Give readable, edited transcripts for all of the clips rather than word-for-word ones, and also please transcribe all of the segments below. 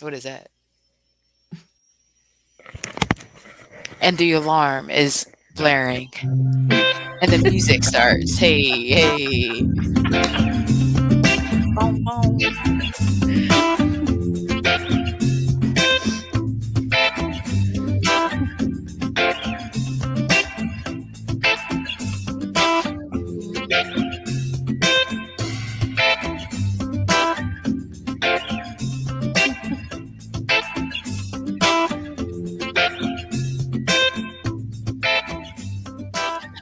What is that? And the alarm is blaring, and the music starts. Hey, hey. Boom, boom.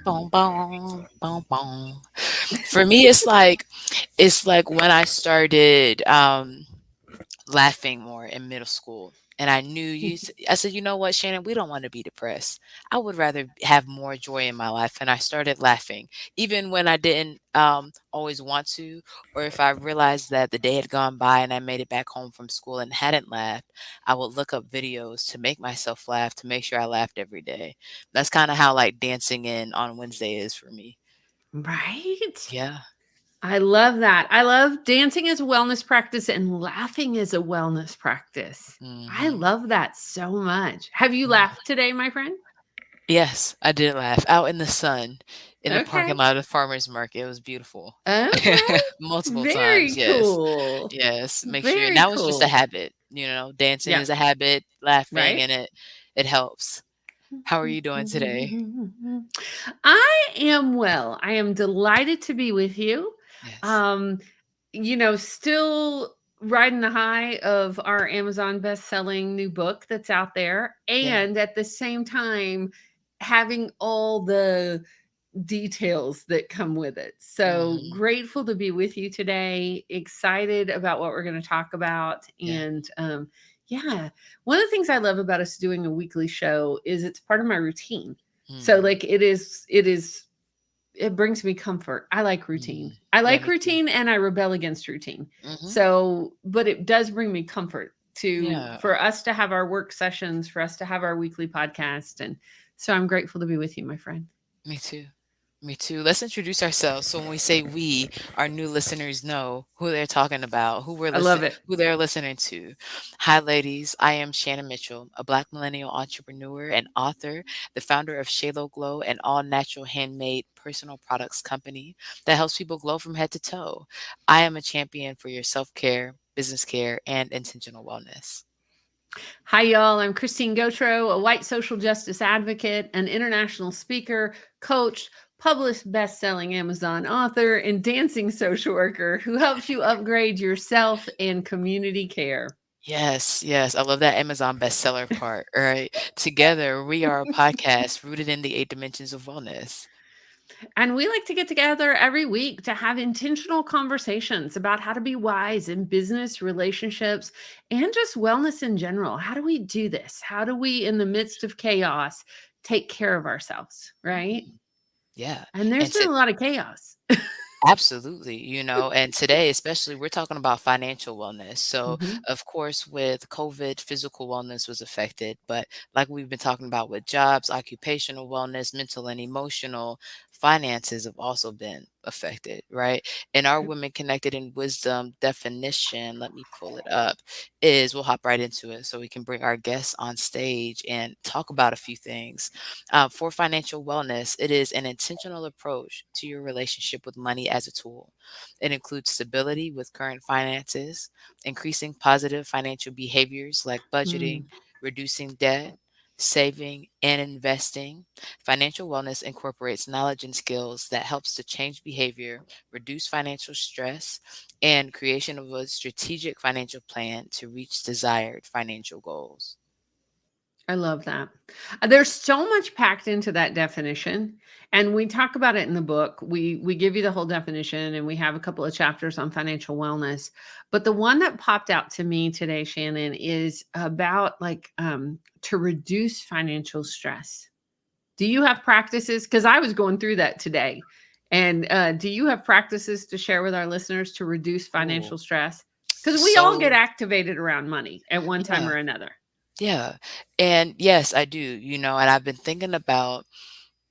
Boom, boom, boom, boom. For me, it's like when I started laughing more in middle school. And I knew I said, you know what, Shannon, we don't want to be depressed. I would rather have more joy in my life. And I started laughing, even when I didn't always want to, or if I realized that the day had gone by and I made it back home from school and hadn't laughed, I would look up videos to make myself laugh, to make sure I laughed every day. That's kind of how like dancing in on Wednesday is for me. Right? Yeah. I love that. I love dancing as a wellness practice and laughing as a wellness practice. I Hmm. love that so much. Have you laughed today, my friend? Yes, I did laugh out in the sun in the parking Okay. lot of the farmer's market. It was beautiful. Okay. Multiple times, Very yes. cool. Yes, make sure and Very that was just a cool. habit, dancing Yep. is a habit, laughing, Right? and it helps. How are you doing today? I am well. I am delighted to be with you. Yes. Um, still riding the high of our Amazon best-selling new book that's out there, Yeah. and at the same time having all the details that come with it. So Mhm. grateful to be with you today. Excited about what we're going to talk about. Yeah. And yeah, one of the things I love about us doing a weekly show is it's part of my routine. So Mm. like it brings me comfort. I like routine. Mhm. I Yeah, like me too. routine and I rebel against routine. Mhm. So, but it does bring me comfort to Yeah, for us to have our work sessions, for us to have our weekly podcast. And so I'm grateful to be with you, my friend. me too. Me too. Let's introduce ourselves. So when we say we, our new listeners know who they're talking about, I love it. who they're listening to. Hi, ladies. I am Shannon Mitchell, a Black millennial entrepreneur and author, the founder of Shalo Glow, an all-natural handmade personal products company that helps people glow from head to toe. I am a champion for your self-care, business care, and intentional wellness. Hi, y'all. I'm Christine Gautreaux, a white social justice advocate, an international speaker, coach, published best-selling Amazon author, and dancing social worker who helps you upgrade yourself and community care. Yes, yes. I love that Amazon bestseller part. All right. Together, we are a podcast rooted in the 8 dimensions of wellness. And we like to get together every week to have intentional conversations about how to be wise in business, relationships, and just wellness in general. How do we do this? How do we, in the midst of chaos, take care of ourselves? Right. Mhm. Yeah. And there's And been to a lot of chaos. Absolutely, and today, especially, we're talking about financial wellness. So, Mhm. of course, with COVID, physical wellness was affected, but like we've been talking about with jobs, occupational wellness, mental and emotional, finances have also been affected, right? And our Women Connected in Wisdom definition, let me pull it up, is we'll hop right into it so we can bring our guests on stage and talk about a few things. For financial wellness, it is an intentional approach to your relationship with money as a tool. It includes stability with current finances, increasing positive financial behaviors like budgeting, Mm. reducing debt, saving, and investing. Financial wellness incorporates knowledge and skills that helps to change behavior, reduce financial stress, and creation of a strategic financial plan to reach desired financial goals. I love that. There's so much packed into that definition, and we talk about it in the book. We give you the whole definition, and we have a couple of chapters on financial wellness. But the one that popped out to me today, Shannon, is about to reduce financial stress. Do you have practices? Because I was going through that today. And do you have practices to share with our listeners to reduce Ooh, financial stress? Because we all get so activated around money at one time yeah. or another. Yeah. And yes, I do, and I've been thinking about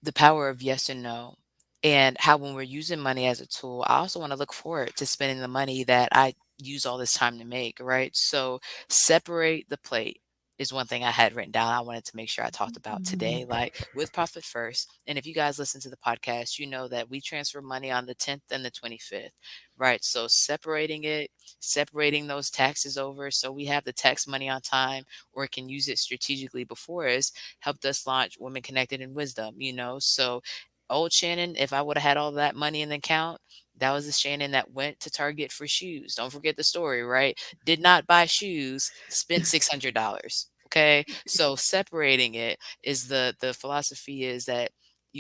the power of yes and no and how when we're using money as a tool, I also want to look forward to spending the money that I use all this time to make, right? So separate the plate is one thing I had written down. I wanted to make sure I talked about Mhm. today, like with Profit First. And if you guys listen to the podcast, you know that we transfer money on the 10th and the 25th, right? So separating it, separating those taxes over so we have the tax money on time or can use it strategically before us helped us launch Women Connected in Wisdom, you know? So old Shannon, if I would have had all that money in the account, that was the Shannon that went to Target for shoes. Don't forget the story, right? Did not buy shoes, spent $600. Okay. So separating it is the philosophy is that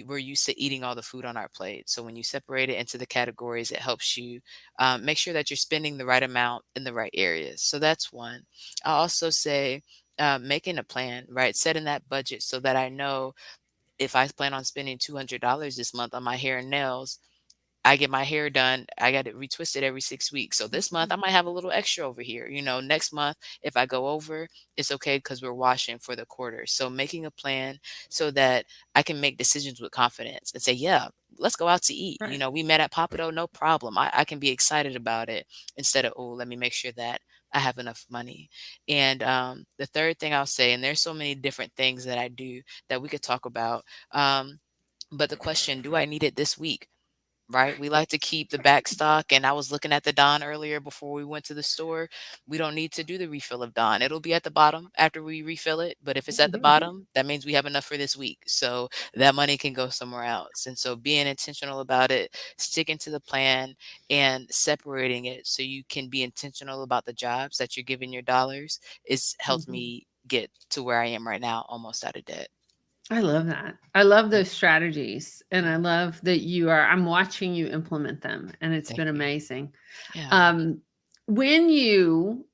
we're used to eating all the food on our plate. So when you separate it into the categories, it helps you make sure that you're spending the right amount in the right areas. So that's one. I also say making a plan, right? Setting that budget so that I know if I plan on spending $200 this month on my hair and nails, I get my hair done. I got it retwisted every 6 weeks. So this month I might have a little extra over here. You know, next month, if I go over, it's okay because we're washing for the quarter. So making a plan so that I can make decisions with confidence and say, yeah, let's go out to eat. You Right. know, we met at Papado, no problem. I can be excited about it instead of, oh, let me make sure that I have enough money. And the third thing I'll say, and there's so many different things that I do that we could talk about. But the question, do I need it this week? Right? We like to keep the back stock. And I was looking at the Dawn earlier before we went to the store. We don't need to do the refill of Dawn. It'll be at the bottom after we refill it. But if it's at the bottom, that means we have enough for this week. So that money can go somewhere else. And so being intentional about it, sticking to the plan and separating it so you can be intentional about the jobs that you're giving your dollars is helped Mhm. me get to where I am right now, almost out of debt. I love that. I love Yeah. those strategies, and I Mhm. love that I'm watching you implement them, and it's Thank been you. amazing. Yeah. Um, when you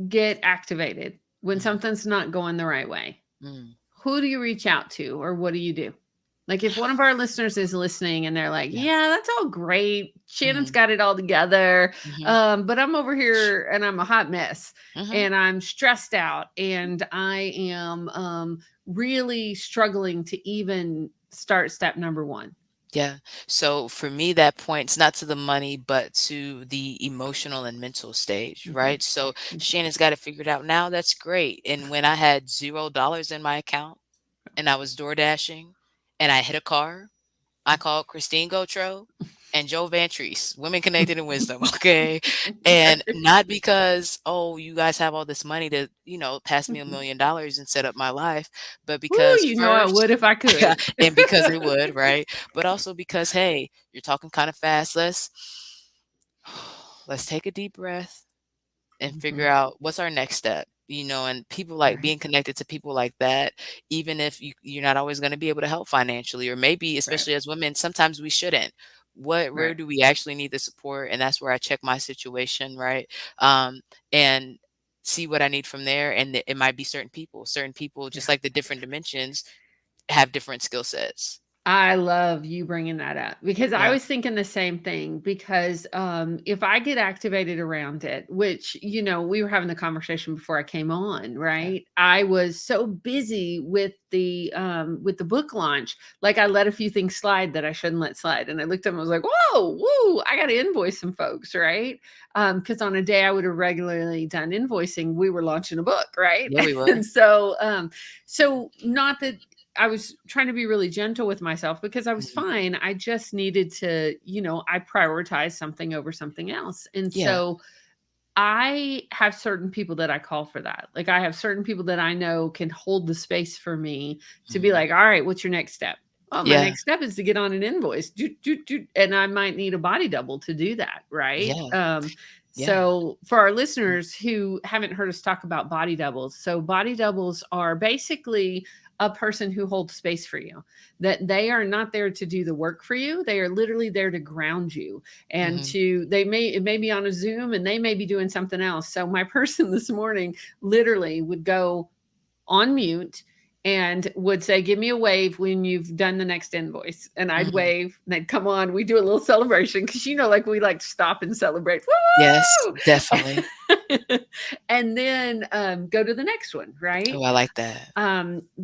get activated, when Mhm. something's not going the right way, Mm. who do you reach out to or what do you do? Like if one of our listeners is listening and they're like, Yeah. "Yeah, that's all great. Shannon's Mhm. got it all together. Mhm. But I'm over here and I'm a hot mess Mhm. and I'm stressed out and I am really struggling to even start step number 1." Yeah. So for me, that points not to the money, but to the emotional and mental stage, Mhm. right? So Shannon's got it figured out now. That's great. And when I had $0 in my account and I was door dashing and I hit a car, I called Christine Gautreaux and Joe Vantrease, Women Connected in Wisdom, okay? And not because, oh, you guys have all this money to, pass me $1 million and set up my life, but Woo, because you know I first, would if I yeah, could. and because it would, right? But also because, hey, you're talking kind of fast. Let's take a deep breath and figure Mhm. out what's our next step, and people like Right, being connected to people like that, even if you're not always going to be able to help financially, or maybe right, especially as women sometimes we shouldn't. Where right. do we actually need the support? And that's where I check my situation, right? um and see what I need from there. And it might be certain people, just Yeah. like the different dimensions, have different skill sets. I love you bringing that up because I Yeah. was thinking the same thing because if I get activated around it, which we were having the conversation before I came on, Yeah. right? I was so busy with the book launch, like I let a few things slide that I shouldn't let slide, and I looked up and was like, "Whoa, woo! I got to invoice some folks, right?" Because on a day I would have regularly done invoicing, we were launching a book, right? Yeah, we were. And so not that I was trying to be really gentle with myself because I was Mhm. fine. I just needed to, I prioritize something over something else. And Yeah. so I have certain people that I call for that. Like I have certain people that I know can hold the space for me to be Mhm. like, all right, what's your next step? Oh, my Yeah. next step is to get on an invoice. And I might need a body double to do that. Right. Yeah. Yeah. So for our listeners who haven't heard us talk about body doubles, so body doubles are basically a person who holds space for you, that they are not there to do the work for you. They are literally there to ground you and Mhm. it may be on a Zoom and they may be doing something else. So my person this morning literally would go on mute and would say, "Give me a wave when you've done the next invoice." And I'd Mhm. wave and they'd come on. We do a little celebration because, like we like to stop and celebrate. Yes, Woo! definitely. And then go to the next one, right? Oh, I like that.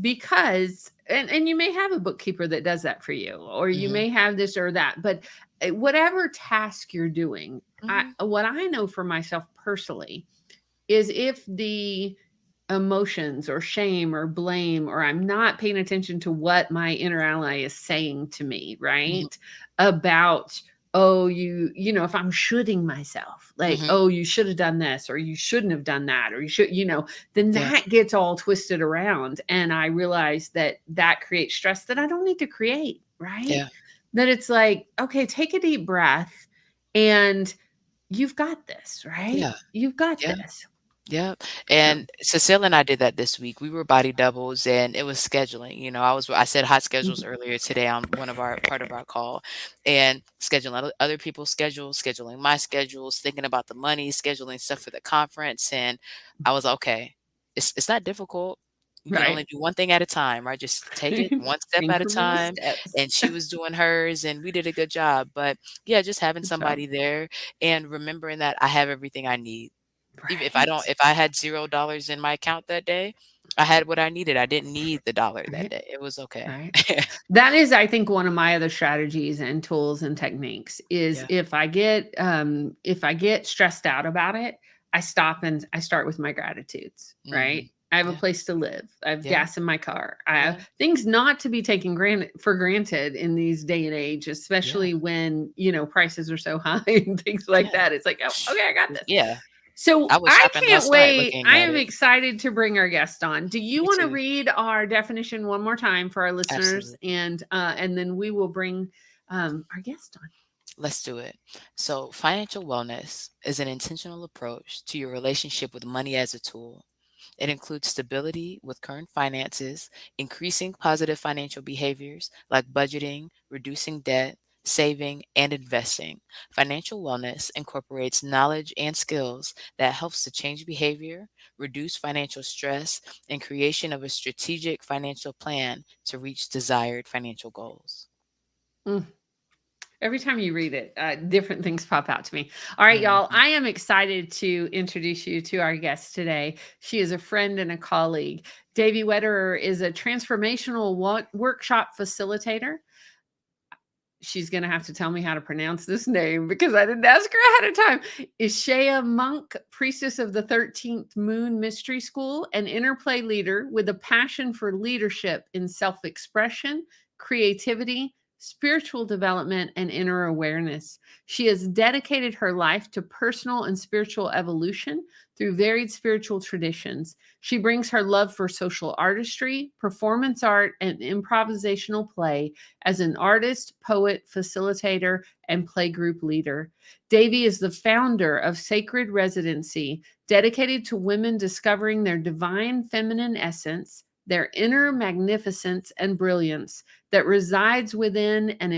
Because, and you may have a bookkeeper that does that for you, or you Mhm. may have this or that, but whatever task you're doing, Mhm. what I know for myself personally is if the emotions or shame or blame, or I'm not paying attention to what my inner ally is saying to me, Mhm. right? About, oh, if I'm shoulding myself, like, Mhm. oh, you should have done this, or you shouldn't have done that, or you should, then Yeah. that gets all twisted around. And I realize that creates stress that I don't need to create, right? Yeah. That it's like, okay, take a deep breath and you've got this, right? Yeah. You've got Yeah. this. Yep. So, And Cecilia and I did that this week. We were body doubles and it was scheduling. I said hot schedules mhm, earlier today on part of our call, and scheduling other people's schedules, scheduling my schedules, thinking about the money, scheduling stuff for the conference. And I was okay. It's not difficult. You can only right. do one thing at a time, right? Just take it one step at a Incremental time. steps. And she was doing hers and we did a good job. But yeah, just having Good job. somebody there and remembering that I have everything I need. Even Right. if I had $0 in my account that day, I had what I needed. I didn't need the dollar that Right. day. It was okay. Right. That is, I think, one of my other strategies and tools and techniques is Yeah. if I get stressed out about it, I stop and I start with my gratitudes, right? Mhm. I have a Yeah. place to live. I have Yeah. gas in my car. I have Yeah. things not to be taken for granted in these day and age, Yeah. especially when, prices are so high and things like Yeah. that. It's like, oh, Sh okay, I got this. Yeah. I So was I shopping can't last night wait. looking I at am it. excited to bring our guest on. Do you Me want to too. read our definition one more time for our listeners, Absolutely. and then we will bring our guest on. Let's do it. So, financial wellness is an intentional approach to your relationship with money as a tool. It includes stability with current finances, increasing positive financial behaviors like budgeting, reducing debt, saving, and investing. Financial wellness incorporates knowledge and skills that helps to change behavior, reduce financial stress, and creation of a strategic financial plan to reach desired financial goals. Mm. Every time you read it, different things pop out to me. All right, y'all. Mhm. I am excited to introduce you to our guest today. She is a friend and a colleague. Devi Wetterer is a transformational workshop facilitator. She's going to have to tell me how to pronounce this name because I didn't ask her ahead of time. Ishaya Monk, priestess of the 13th Moon Mystery School, an interplay leader with a passion for leadership in self expression, creativity, spiritual development, and inner awareness. She has dedicated her life to personal and spiritual evolution through varied spiritual traditions. She brings her love for social artistry, performance art, and improvisational play as an artist, poet, facilitator, and playgroup leader. Devi is the founder of Sacred Residency, dedicated to women discovering their divine feminine essence, their inner magnificence and brilliance that resides within and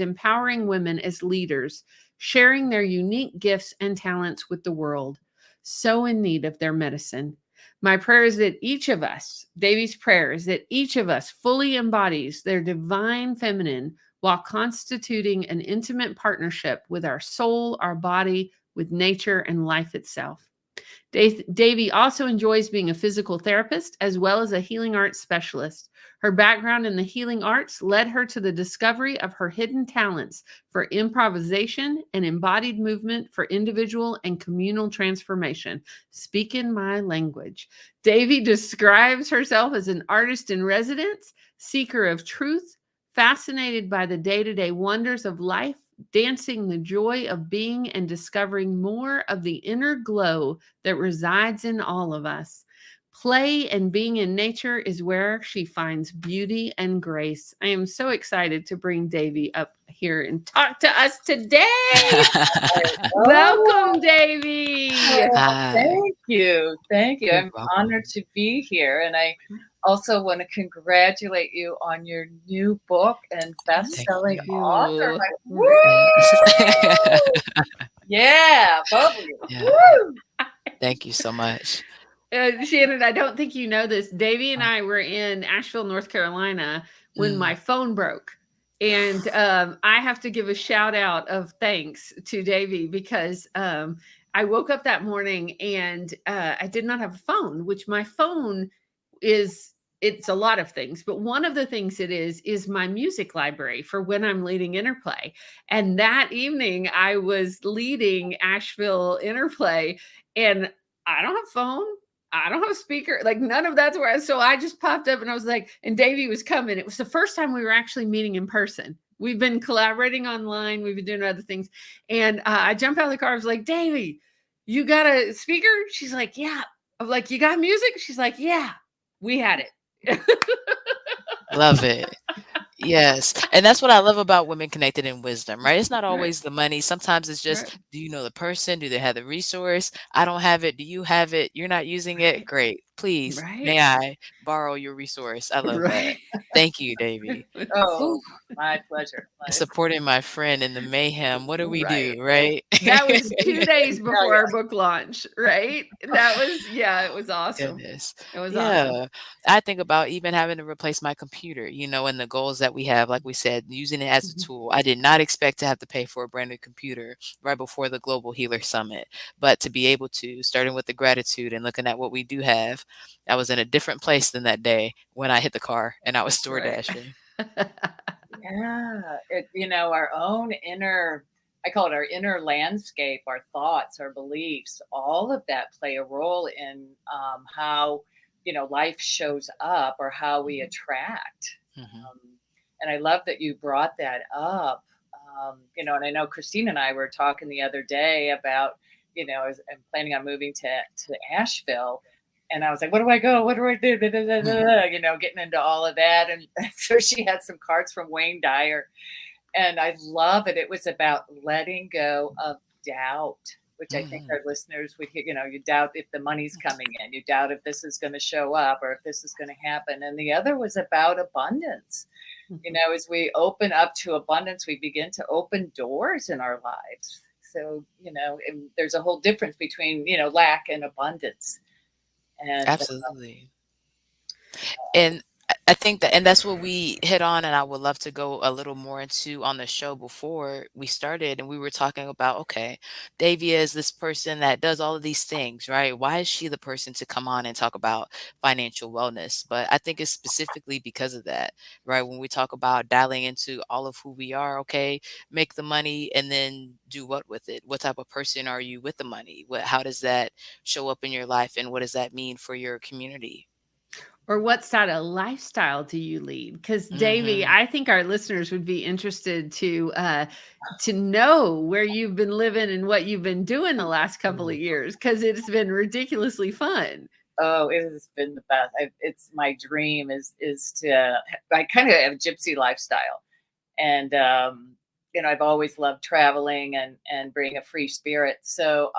empowering women as leaders, sharing their unique gifts and talents with the world, so in need of their medicine. My prayer is that each of us, Devi's prayer is that each of us fully embodies their divine feminine while constituting an intimate partnership with our soul, our body, with nature, and life itself. Devi also enjoys being a physical therapist as well as a healing arts specialist. Her background in the healing arts led her to the discovery of her hidden talents for improvisation and embodied movement for individual and communal transformation. Speak in my language. Devi describes herself as an artist in residence, seeker of truth, fascinated by the day-to-day wonders of life, dancing the joy of being and discovering more of the inner glow that resides in all of us. Play and being in nature is where she finds beauty and grace. I am so excited to bring Devi up here and talk to us today. Oh, Welcome, Devi. Hi. thank you. Thank you. You're I'm welcome. honored to be here. And I also want to congratulate you on your new book and Thank best-selling you. author. You. Like, Yes. woo! Yeah, both of you. Yeah. Woo! Thank you so much. Shannon, I don't think you know this. Davy and Oh, I were in Asheville, North Carolina when mm. my phone broke. And I have to give a shout out of thanks to Davy because I woke up that morning and I did not have a phone, which my phone is it's a lot of things, but one of the things it is my music library for when I'm leading Interplay. And that evening I was leading Asheville Interplay, and I don't have phone. I don't have a speaker, like none of that's where so I just popped up and I was like, and Davey was coming. It was the first time we were actually meeting in person. We've been collaborating online. We've been doing other things. And I jumped out of the car. I was like, Davey, you got a speaker? She's like, yeah. I'm like, you got music? She's like, yeah, we had it. Love it. Yes. And that's what I love about Women Connected in Wisdom, right? It's not always the money. Sometimes it's just, do you know the person? Do they have the resource? I don't have it. Do you have it? You're not using it? Great. Please, may I borrow your resource? I love that. Thank you, Davey. Oh, my pleasure. Supporting my friend in the mayhem. What do we do, right? That was 2 days before our book launch, right? That was, it was awesome. Goodness. It was awesome. I think about even having to replace my computer, you know, and the goals that we have, like we said, using it as a tool. I did not expect to have to pay for a brand new computer right before the Global Healer Summit, but to be able to, starting with the gratitude and looking at what we do have, I was in a different place than that day when I hit the car and I was door dashing. You know, our own inner, I call it our inner landscape, our thoughts, our beliefs, all of that play a role in how, you know, life shows up or how we attract. And I love that you brought that up. You know, and I know Christine and I were talking the other day about, you know, I'm planning on moving to Asheville. And I was like, what do I go? What do I do? You know, getting into all of that. And so she had some cards from Wayne Dyer. And I love it. It was about letting go of doubt, which I think our listeners would hear. You know, you doubt if the money's coming in. You doubt if this is going to show up or if this is going to happen. And the other was about abundance. You know, as we open up to abundance, we begin to open doors in our lives. So, you know, there's a whole difference between, you know, lack and abundance. And, absolutely. And I think that, and that's what we hit on, and I would love to go a little more into on the show before we started. And we were talking about, okay, Davia is this person that does all of these things, right? Why is she the person to come on and talk about financial wellness? But I think it's specifically because of that, right? When we talk about dialing into all of who we are, okay, make the money and then do what with it? What type of person are you with the money? How does that show up in your life? And what does that mean for your community? Or what sort of lifestyle do you lead? Because Davey, I think our listeners would be interested to know where you've been living and what you've been doing the last couple of years, because it's been ridiculously fun. Oh, it has been the best. It's my dream is to, I kind of have a gypsy lifestyle. And, you know, I've always loved traveling and bring a free spirit. So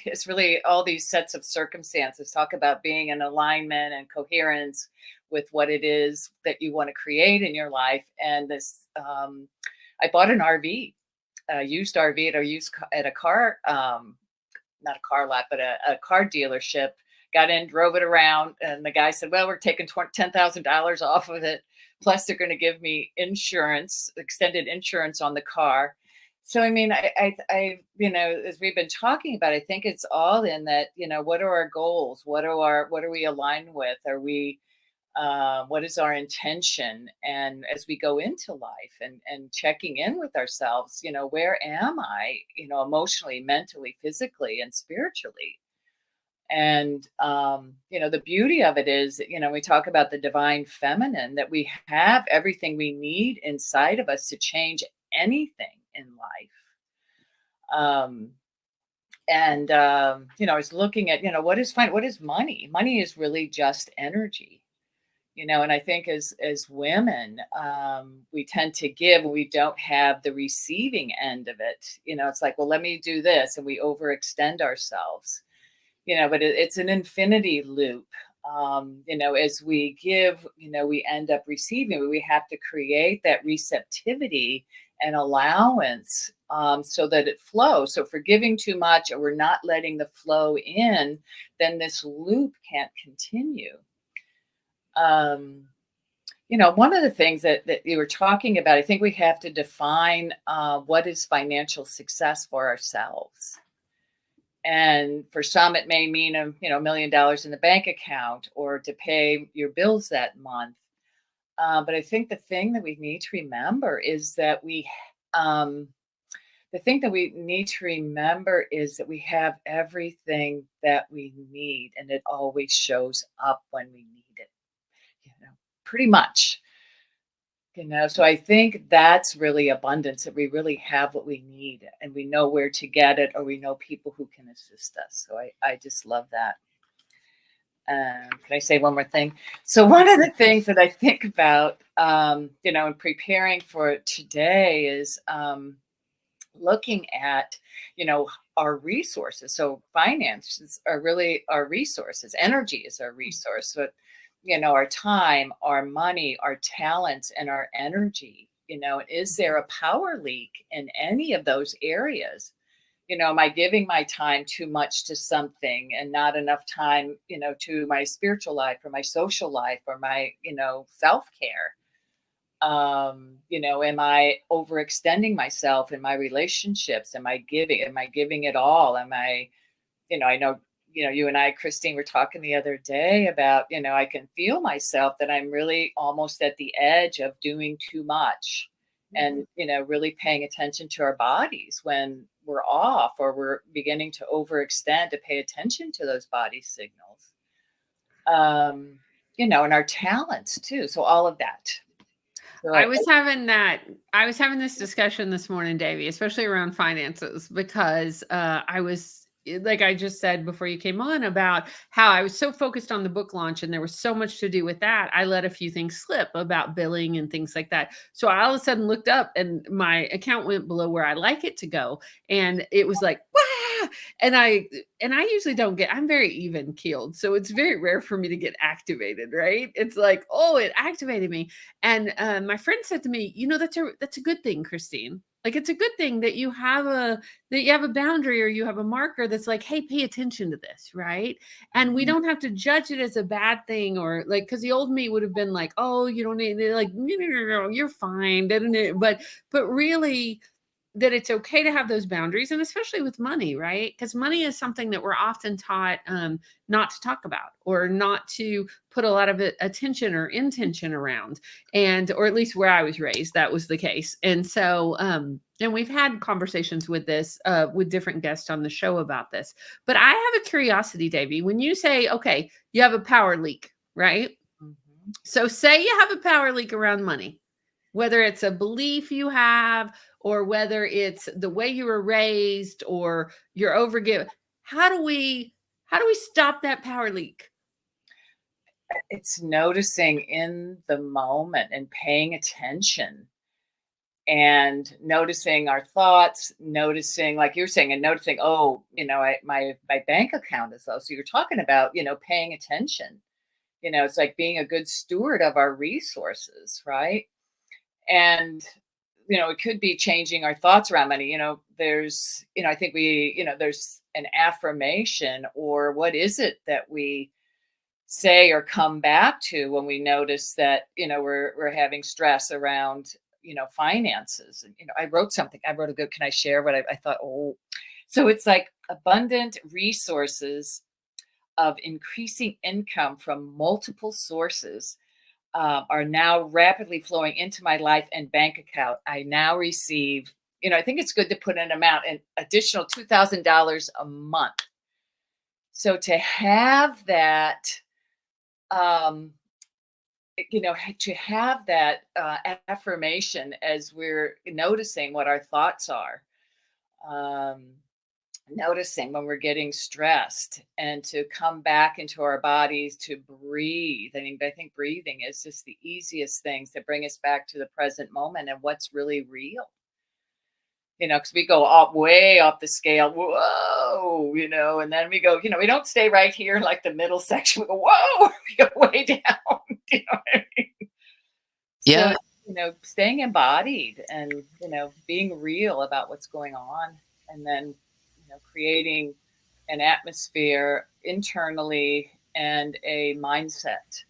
it's really all these sets of circumstances talk about being in alignment and coherence with what it is that you want to create in your life. And this, I bought an RV, a used RV at a car, not a car lot, but a car dealership. Got in, drove it around, and the guy said, well, we're taking $10,000 off of it. Plus they're going to give me insurance, extended insurance on the car. So, I mean, I, you know, as we've been talking about, I think it's all in that, you know, what are our goals? What are we aligned with? Are we, what is our intention? And as we go into life and checking in with ourselves, you know, where am I, you know, emotionally, mentally, physically, and spiritually? And, you know, the beauty of it is, you know, we talk about the divine feminine, that we have everything we need inside of us to change anything in life. You know, I was looking at, you know, what is money? Money is really just energy, you know, and I think as women, we tend to give and we don't have the receiving end of it. You know, it's like, well, let me do this. And we overextend ourselves, you know, but it's an infinity loop. You know, as we give, you know, we end up receiving. We have to create that receptivity and allowance so that it flows. So if we're giving too much or we're not letting the flow in, then this loop can't continue. You know, one of the things that you were talking about, I think we have to define what is financial success for ourselves. And for some, it may mean $1 million in the bank account or to pay your bills that month. But I think the thing that we need to remember is that we have everything that we need, and it always shows up when we need it, pretty much. So I think that's really abundance, that we really have what we need and we know where to get it, or we know people who can assist us. So I just love that. Can I say one more thing? So one of the things that I think about, in preparing for today is looking at, our resources. So finances are really our resources. Energy is our resource. So, our time, our money, our talents, and our energy. Is there a power leak in any of those areas? Am I giving my time too much to something and not enough time, to my spiritual life or my social life or my, self-care? Am I overextending myself in my relationships? Am I giving it all? I know, you and I, Christine, were talking the other day about, I can feel myself that I'm really almost at the edge of doing too much and, really paying attention to our bodies when we're off, or we're beginning to overextend to pay attention to those body signals, and our talents too. So all of that. So I was having this discussion this morning, Davey, especially around finances, because I was, like I just said before you came on, about how I was so focused on the book launch and there was so much to do with that. I let a few things slip about billing and things like that. So I all of a sudden looked up and my account went below where I like it to go. And it was like, wow. And I usually don't get, I'm very even keeled. So it's very rare for me to get activated, right? It's like, oh, it activated me. And my friend said to me, that's a good thing, Christine. Like, it's a good thing that you have a boundary, or you have a marker that's like, hey, pay attention to this, right? And we don't have to judge it as a bad thing, or like, because the old me would have been like, oh, you don't need, like, no, you're fine, but really, that it's okay to have those boundaries, and especially with money, right? Because money is something that we're often taught not to talk about, or not to put a lot of attention or intention around, or at least where I was raised, that was the case. And so, and we've had conversations with this with different guests on the show about this. But I have a curiosity, Davey. When you say, okay, you have a power leak, right? Mm-hmm. So say you have a power leak around money, whether it's a belief you have, or whether it's the way you were raised, or you're overgiven. How do we stop that power leak? It's noticing in the moment and paying attention, and noticing our thoughts, noticing, like you're saying, and noticing, oh, my bank account is low. So you're talking about, paying attention. It's like being a good steward of our resources, right? And it could be changing our thoughts around money. There's, I think there's an affirmation, or what is it that we say or come back to when we notice that, we're having stress around, finances. And, I wrote a good, can I share what I thought? Oh, so it's like, abundant resources of increasing income from multiple sources are now rapidly flowing into my life and bank account. I now receive, I think it's good to put an amount, an additional $2,000 a month. So to have that, to have that affirmation as we're noticing what our thoughts are, noticing when we're getting stressed, and to come back into our bodies, to breathe. I think breathing is just the easiest things that bring us back to the present moment and what's really real. Because we go way off the scale, whoa, and then we go, we don't stay right here like the middle section. We go, whoa, we go way down. You know what I mean? Yeah. So, staying embodied and, being real about what's going on, and then, creating an atmosphere internally and a mindset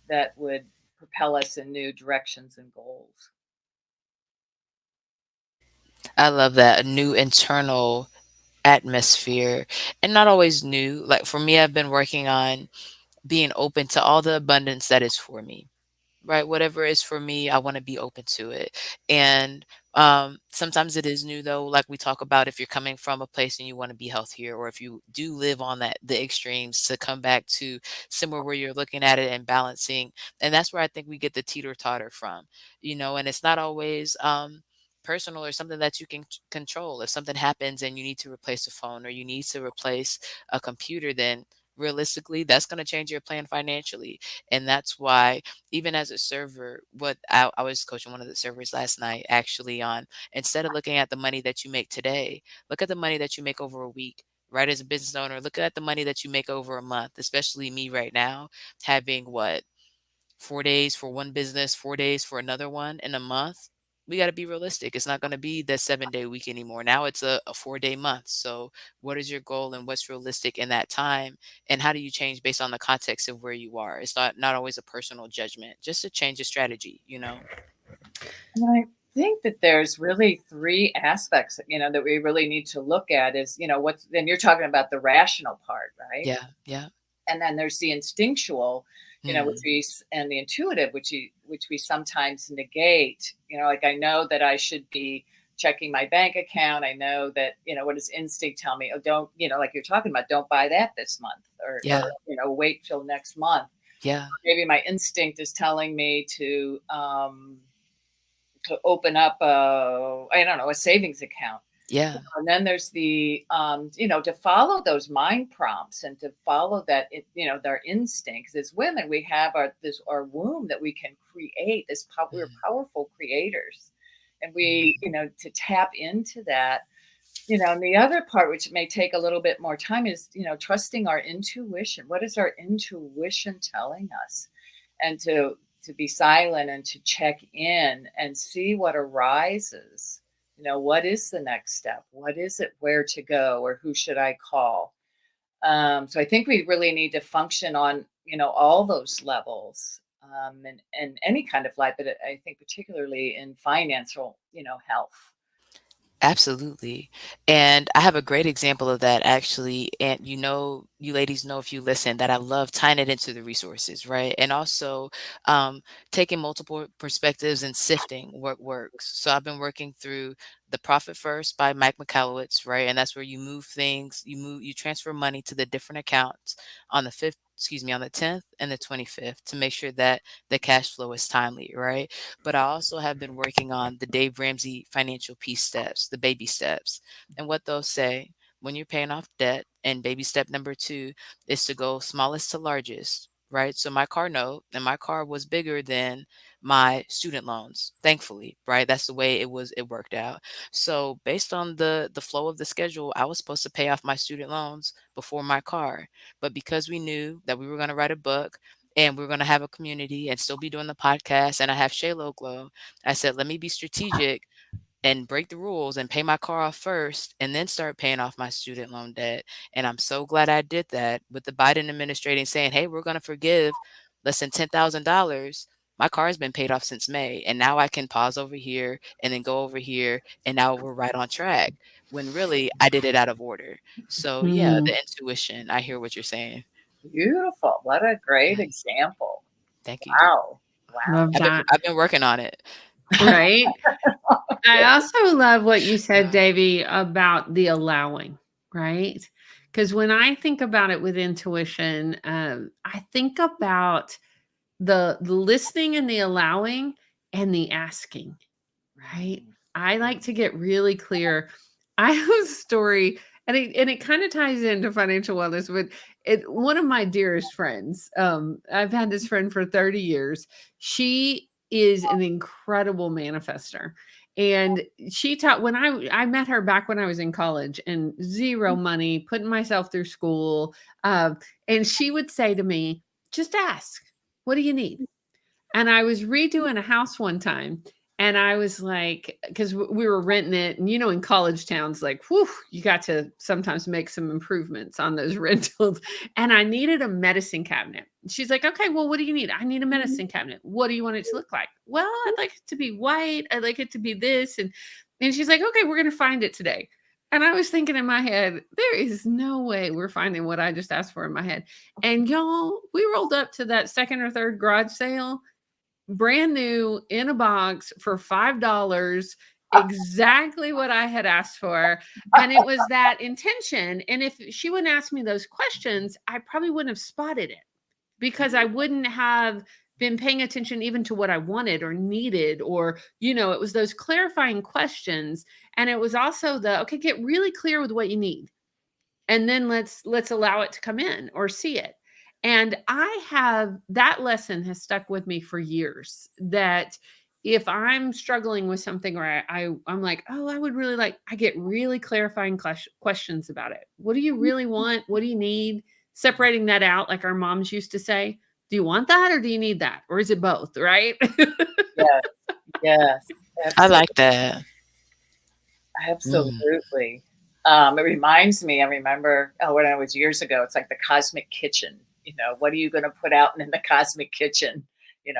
that would propel us in new directions and goals. I love that. A new internal atmosphere, and not always new. Like for me, I've been working on being open to all the abundance that is for me. Right? Whatever is for me, I want to be open to it. And sometimes it is new though, like we talk about if you're coming from a place and you want to be healthier, or if you do live on the extremes, to come back to somewhere where you're looking at it and balancing. And that's where I think we get the teeter-totter from, and it's not always personal or something that you can control. If something happens and you need to replace a phone or you need to replace a computer, then realistically that's going to change your plan financially. And that's why, even as a server, what I was coaching one of the servers last night actually on, instead of looking at the money that you make today, look at the money that you make over a week. Right? As a business owner, look at the money that you make over a month, especially me right now, having what, 4 days for one business, 4 days for another one in a month. We got to be realistic. It's not going to be the 7 day week anymore. Now it's a 4 day month. So, what is your goal and what's realistic in that time? And how do you change based on the context of where you are? It's not always a personal judgment, just a change of strategy. And I think that there's really three aspects, that we really need to look at is, then you're talking about the rational part, right? Yeah. Yeah. And then there's the instinctual, which Mm, and the intuitive, which we sometimes negate. Like I know that I should be checking my bank account. I know that, what does instinct tell me? Oh, don't, like you're talking about, don't buy that this month, or yeah. wait till next month. Yeah. Maybe my instinct is telling me to open up I don't know, a savings account. Yeah. And then there's the, to follow those mind prompts and to follow that, their instincts. As women, we have our womb that we can create this. We're Mm, powerful creators, and mm, we, to tap into that. And the other part, which may take a little bit more time, is, trusting our intuition. What is our intuition telling us? And to be silent and to check in and see what arises. What is the next step? What is it? Where to go? Or who should I call? So I think we really need to function on, all those levels, and any kind of life, but I think particularly in financial, health. absolutely. And I have a great example of that actually. And you ladies know, if you listen, that I love tying it into the resources, right? And also um, taking multiple perspectives and sifting what works. So I've been working through The Profit First by Mike Michalowicz, right? And that's where you transfer money to the different accounts on the 10th and the 25th, to make sure that the cash flow is timely, right? But I also have been working on the Dave Ramsey financial peace steps, the baby steps. And what those say, when you're paying off debt, and baby step number 2 is to go smallest to largest, right? So my car note, and my car was bigger than my student loans, thankfully, right? That's the way it worked out. So based on the flow of the schedule, I was supposed to pay off my student loans before my car. But because we knew that we were going to write a book, and we're going to have a community and still be doing the podcast, and I have Shaylo Glow, I said, let me be strategic and break the rules and pay my car off first, and then start paying off my student loan debt. And I'm so glad I did that, with the Biden administrating saying, hey, we're going to forgive less than $10,000. My car has been paid off since May. And now I can pause over here and then go over here. And now we're right on track, when really I did it out of order. So, yeah, mm, the intuition. I hear what you're saying. Beautiful. What a great Yes. example. Thank you. Wow. Wow. love that. I've been working on it. Right. I also love what you said, Yeah. Davy, about the allowing, right? Because when I think about it with intuition, I think about the listening and the allowing and the asking, right? I like to get really clear. I have a story, and it kind of ties into financial wellness, but one of my dearest friends, I've had this friend for 30 years. She is an incredible manifester. And she taught when I met her back when I was in college and zero money, putting myself through school. And she would say to me, just ask, what do you need? And I was redoing a house one time, and I was like, because we were renting it, and in college towns, like, whew, you got to sometimes make some improvements on those rentals. And I needed a medicine cabinet. She's like, okay, well, what do you need? I need a medicine cabinet. What do you want it to look like? Well, I'd like it to be white. I'd like it to be this. And she's like, okay, we're going to find it today. And I was thinking in my head, there is no way we're finding what I just asked for in my head. And y'all, we rolled up to that second or third garage sale, brand new in a box for $5, exactly what I had asked for. And it was that intention. And if she wouldn't ask me those questions, I probably wouldn't have spotted it, because I wouldn't have been paying attention even to what I wanted or needed, or, it was those clarifying questions. And it was also okay, get really clear with what you need. And then let's allow it to come in or see it. And that lesson has stuck with me for years, that if I'm struggling with something, or I'm like, oh, I get really clarifying questions about it. What do you really want? What do you need? Separating that out, like our moms used to say, do you want that or do you need that? Or is it both? Right? Yes, yes, I absolutely. like that. Absolutely. It reminds me, I remember when I was years ago, it's like the cosmic kitchen. What are you going to put out in the cosmic kitchen?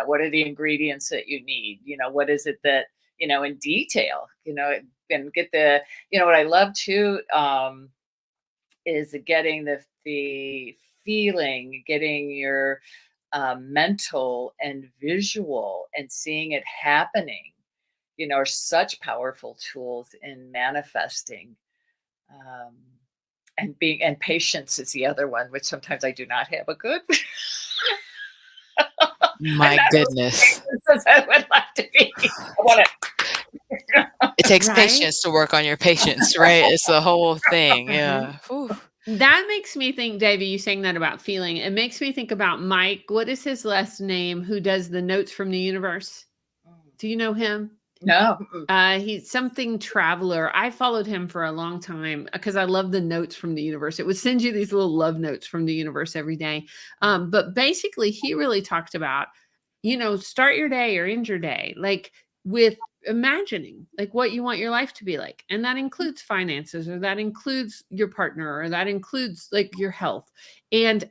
What are the ingredients that you need? What is it that, in detail, and get what I love too, is getting the feeling, getting your mental and visual and seeing it happening, are such powerful tools in manifesting. Um, and patience is the other one, which sometimes I do not have a good. I'm My not as goodness. patient as I would like to be. I want to. It takes Right? patience to work on your patience, right? It's a whole thing. Yeah. Whew. That makes me think, Davey, you saying that about feeling, it makes me think about Mike. What is his last name? Who does the notes from the universe? Do you know him? No. He's something traveler. I followed him for a long time because I love the notes from the universe. It would send you these little love notes from the universe every day. But basically, he really talked about, start your day or end your day, like with imagining like what you want your life to be like. And that includes finances, or that includes your partner, or that includes like your health, and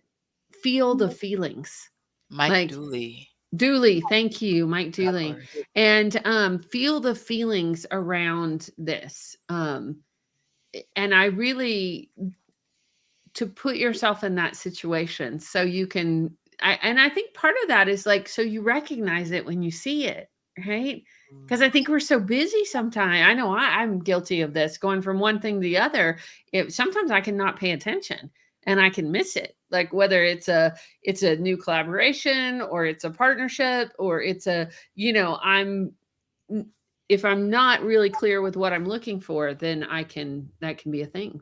feel the feelings. Mike Like Dooley. Dooley, thank you, Mike Dooley. Or- And feel the feelings around this. And I really, to put yourself in that situation so you can, and I think part of that is like, so you recognize it when you see it, right? Because I think we're so busy sometimes. I know I'm guilty of this, going from one thing to the other. Sometimes I cannot pay attention and I can miss it. Like whether it's a new collaboration, or it's a partnership, or it's if I'm not really clear with what I'm looking for, then that can be a thing.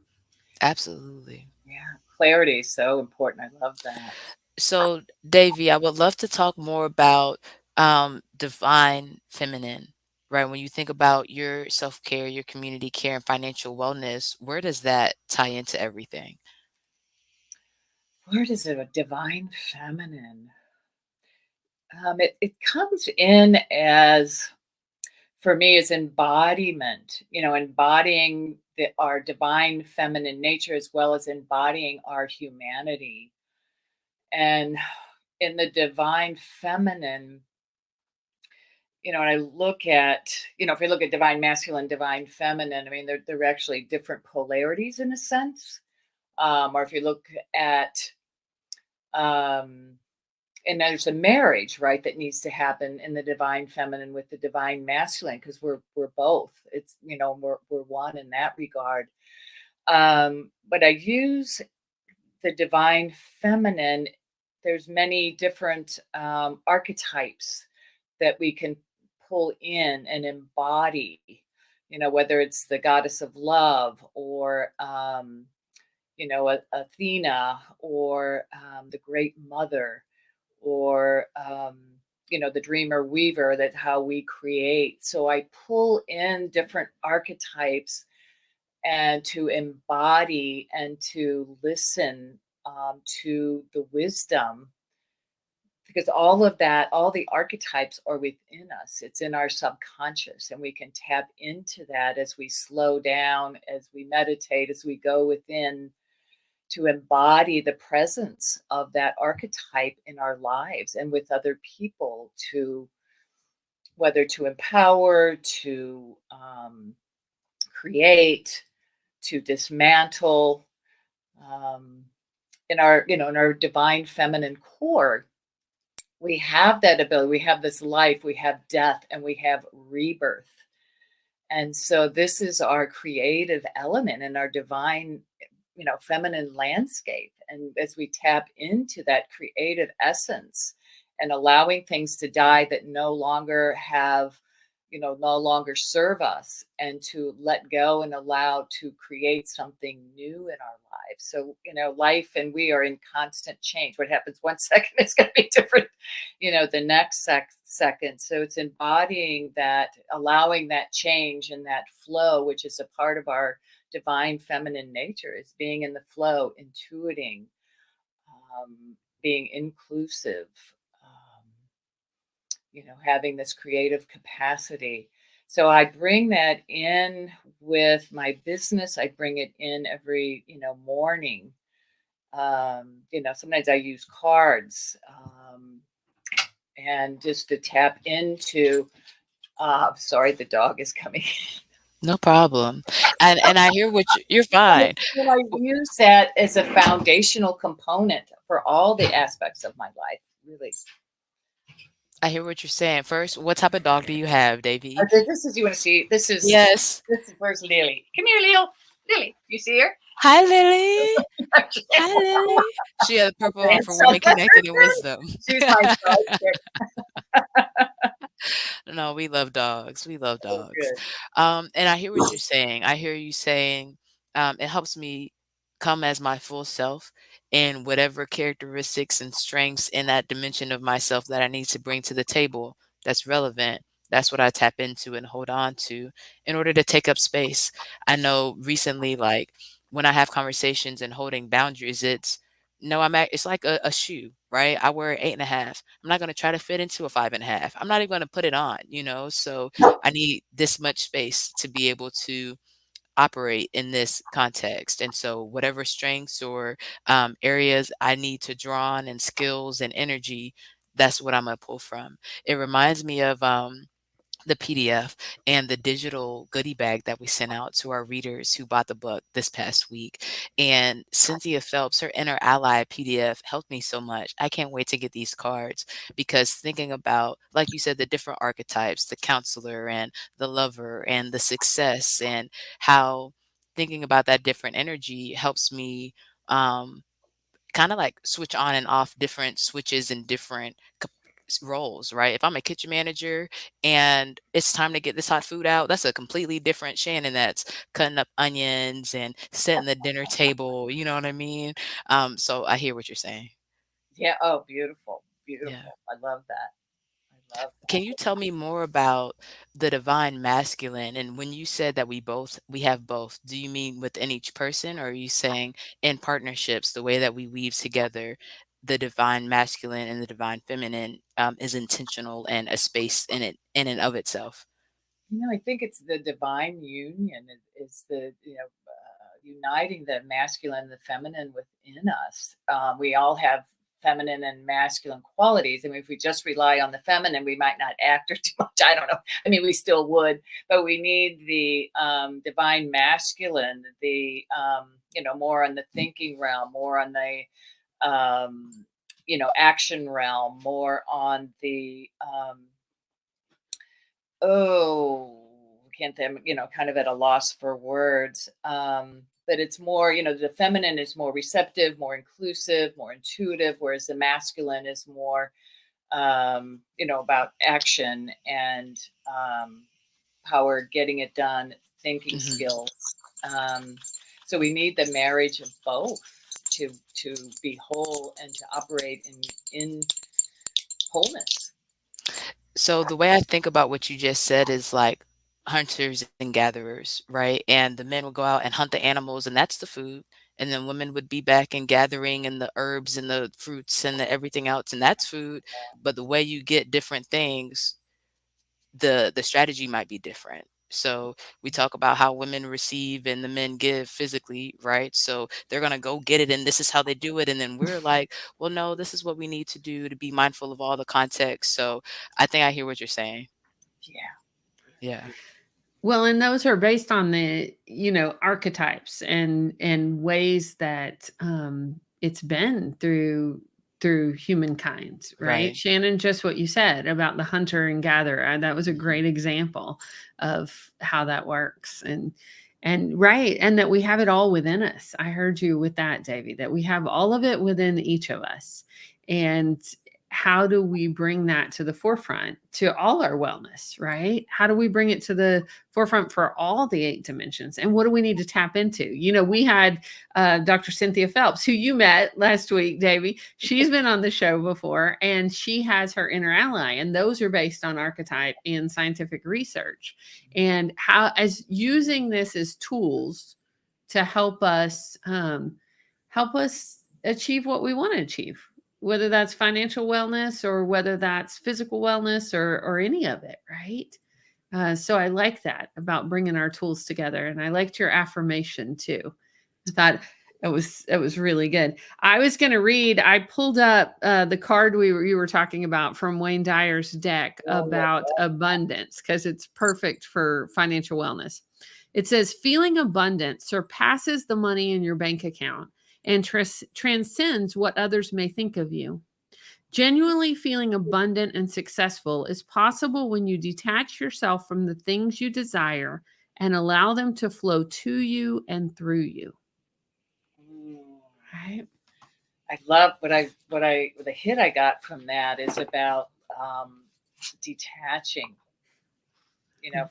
Absolutely. Yeah, clarity is so important. I love that. So, Davy, I would love to talk more about divine feminine, right? When you think about your self-care, your community care, and financial wellness, where does that tie into everything? Where does it a divine feminine? It comes in as, for me, as embodiment. Embodying our divine feminine nature, as well as embodying our humanity. And in the divine feminine, and I look at, if we look at divine masculine, divine feminine, I mean, they're actually different polarities in a sense. Or if you look at, um, and there's a marriage, right, that needs to happen in the divine feminine with the divine masculine, because we're both. It's, we're one in that regard. But I use the divine feminine. There's many different archetypes that we can pull in and embody, whether it's the goddess of love, or Athena, or the great mother, or the dreamer weaver. That's how we create. So I pull in different archetypes, and to embody and to listen to the wisdom, because all of that, all the archetypes are within us. It's in our subconscious, and we can tap into that as we slow down, as we meditate, as we go within, to embody the presence of that archetype in our lives and with other people, to whether to empower, to create, to dismantle um, in our, in our divine feminine core. We have that ability. We have this life, we have death, and we have rebirth. And so this is our creative element in our divine, feminine landscape. And as we tap into that creative essence and allowing things to die that no longer have, no longer serve us, and to let go and allow to create something new in our lives. So, life and we are in constant change. What happens one second is going to be different, the next second. So it's embodying that, allowing that change and that flow, which is a part of our divine feminine nature, is being in the flow, intuiting, being inclusive, having this creative capacity. So I bring that in with my business. I bring it in every, morning. Sometimes I use cards, and just to tap into, sorry, the dog is coming. No problem. And I hear what you're fine. And I use that as a foundational component for all the aspects of my life, really. I hear what you're saying. First, what type of dog do you have, Davy? This is, you want to see, Yes. this is, where's Lily? Come here, Leo. Lily, you see her? Hi, Lily. Hi, Lily. She has a purple one for Women Connected in Wisdom. She's my sidekick. No, we love dogs. We love Oh, dogs. good. And I hear what you're saying. I hear you saying it helps me come as my full self and whatever characteristics and strengths in that dimension of myself that I need to bring to the table that's relevant. That's what I tap into and hold on to in order to take up space. I know recently, like when I have conversations and holding boundaries, it's no, it's like a shoe, right? I wear 8.5. I'm not going to try to fit into a 5.5. I'm not even going to put it on, so I need this much space to be able to operate in this context. And so whatever strengths or areas I need to draw on and skills and energy, that's what I'm going to pull from. It reminds me of the PDF and the digital goodie bag that we sent out to our readers who bought the book this past week. And Cynthia Phelps, her Inner Ally PDF helped me so much. I can't wait to get these cards because thinking about, like you said, the different archetypes, the counselor and the lover and the success, and how thinking about that different energy helps me kind of like switch on and off different switches and different roles, right? If I'm a kitchen manager and it's time to get this hot food out, that's a completely different Shannon that's cutting up onions and setting the dinner table. You know what I mean? So I hear what you're saying. Yeah. Oh, beautiful. Yeah. Beautiful. I love that. I love Can you tell me more about the divine masculine? And when you said that we have both, do you mean within each person, or are you saying in partnerships, the way that we weave together the divine masculine and the divine feminine is intentional and a space in it in and of itself? I think it's the divine union is the, uniting the masculine and the feminine within us. We all have feminine and masculine qualities. I mean, if we just rely on the feminine, we might not act or too much. I don't know. I mean, we still would, but we need the divine masculine, the, more on the thinking realm, more on the, action realm, more on the, oh, can't think, kind of at a loss for words. But it's more, the feminine is more receptive, more inclusive, more intuitive, whereas the masculine is more, about action and power, getting it done, thinking Mhm. skills. Um, so we need the marriage of both to be whole and to operate in wholeness. So the way I think about what you just said is like hunters and gatherers, right? And the men would go out and hunt the animals, and that's the food. And then women would be back and gathering and the herbs and the fruits and the everything else, and that's food. But the way you get different things, the strategy might be different. So we talk about how women receive and the men give physically, right? So they're gonna go get it, and this is how they do it. And then we're like, well, no, this is what we need to do to be mindful of all the context. So I think I hear what you're saying. Yeah. Yeah. Well, and those are based on the, archetypes and ways that it's been through humankind, right? Right. Shannon, just what you said about the hunter and gatherer, that was a great example of how that works. And right, and that we have it all within us. I heard you with that, Davy, that we have all of it within each of us. And how do we bring that to the forefront to all our wellness, right? How do we bring it to the forefront for all the 8 dimensions? And what do we need to tap into? We had Dr. Cynthia Phelps, who you met last week, Davy. She's been on the show before, and she has her inner ally, and those are based on archetype and scientific research. And how, as using this as tools to help us achieve what we want to achieve, whether that's financial wellness or whether that's physical wellness or any of it, right? So I like that about bringing our tools together, and I liked your affirmation too. I thought it was really good. I was going to read. I pulled up the card you were talking about from Wayne Dyer's deck about abundance because it's perfect for financial wellness. It says feeling abundant surpasses the money in your bank account and transcends what others may think of you. Genuinely feeling abundant and successful is possible when you detach yourself from the things you desire and allow them to flow to you and through you. Right? I love the hit I got from that is about detaching,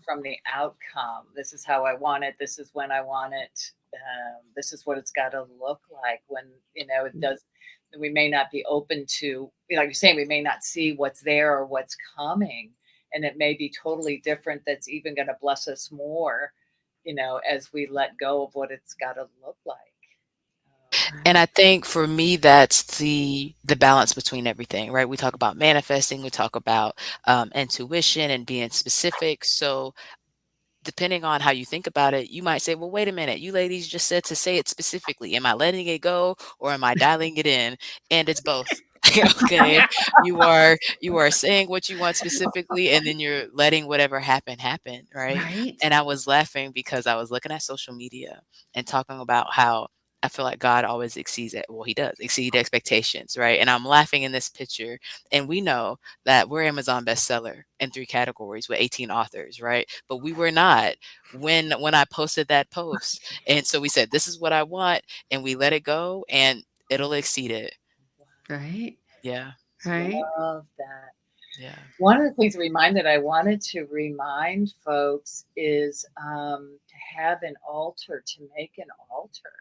from the outcome. This is how I want it. This is when I want it. This is what it's got to look like when, it does. We may not be open to, like you're saying, we may not see what's there or what's coming. And it may be totally different. That's even going to bless us more, as we let go of what it's got to look like. And I think for me, that's the balance between everything, right? We talk about manifesting, we talk about intuition and being specific. So depending on how you think about it, you might say, well, wait a minute, you ladies just said to say it specifically. Am I letting it go or am I dialing it in? And it's both. Okay. You are saying what you want specifically, and then you're letting whatever happen, right? Right. And I was laughing because I was looking at social media and talking about how I feel like God always exceeds it. Well, he does exceed expectations, right? And I'm laughing in this picture. And we know that we're Amazon bestseller in 3 categories with 18 authors, right? But we were not when I posted that post. And so we said, this is what I want, and we let it go and it'll exceed it. Right. Yeah. Right. Love that. Yeah. One of the things I wanted to remind folks is to have an altar, to make an altar.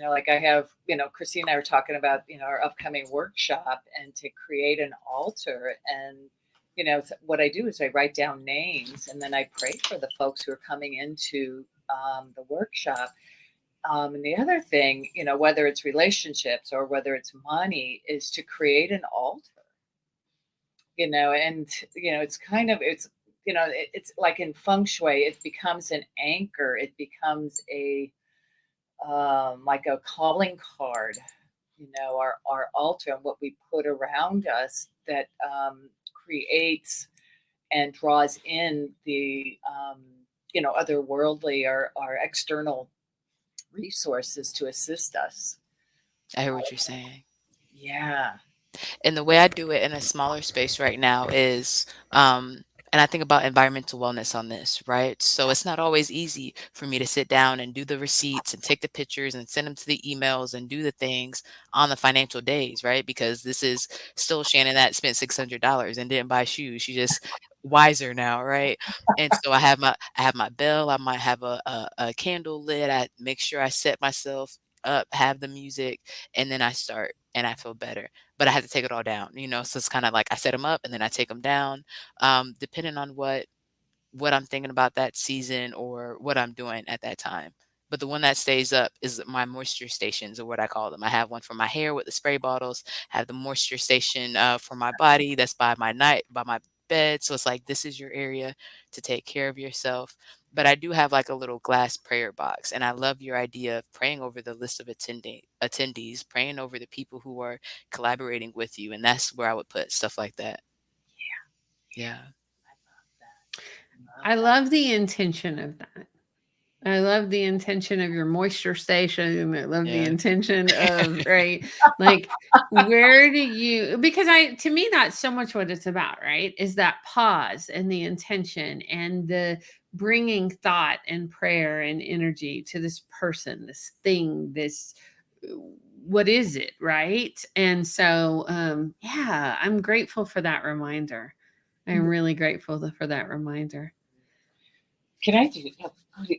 Like I have, Christine and I were talking about, our upcoming workshop and to create an altar. And, what I do is I write down names and then I pray for the folks who are coming into the workshop. And the other thing, whether it's relationships or whether it's money, is to create an altar, and, it's kind of, it's like in feng shui, it becomes an anchor. It becomes like a calling card, our altar and what we put around us that creates and draws in the, otherworldly or external resources to assist us. I hear what you're saying. Yeah. And the way I do it in a smaller space right now is, and I think about environmental wellness on this, right? So it's not always easy for me to sit down and do the receipts and take the pictures and send them to the emails and do the things on the financial days, right? Because this is still Shannon that spent $600 and didn't buy shoes. She just wiser now, right? And so I have my bell. I might have a candle lit. I make sure I set myself up, have the music, and then I start and I feel better. But I have to take it all down, so it's kind of like I set them up and then I take them down, depending on what I'm thinking about that season or what I'm doing at that time. But the one that stays up is my moisture stations, or what I call them. I have one for my hair with the spray bottles, have the moisture station for my body that's by my bed. So it's like, this is your area to take care of yourself. But I do have like a little glass prayer box. And I love your idea of praying over the list of attendees, praying over the people who are collaborating with you. And that's where I would put stuff like that. Yeah. Yeah. I love that. I love the intention of that. I love the intention of your moisture station. I love the Yeah. intention of, right? Like, where do you, because to me, that's so much what it's about, right? Is that pause and the intention and the bringing thought and prayer and energy to this person, this thing, this, what is it, right? And so, yeah, I'm grateful for that reminder. I'm really grateful for that reminder. Can I do?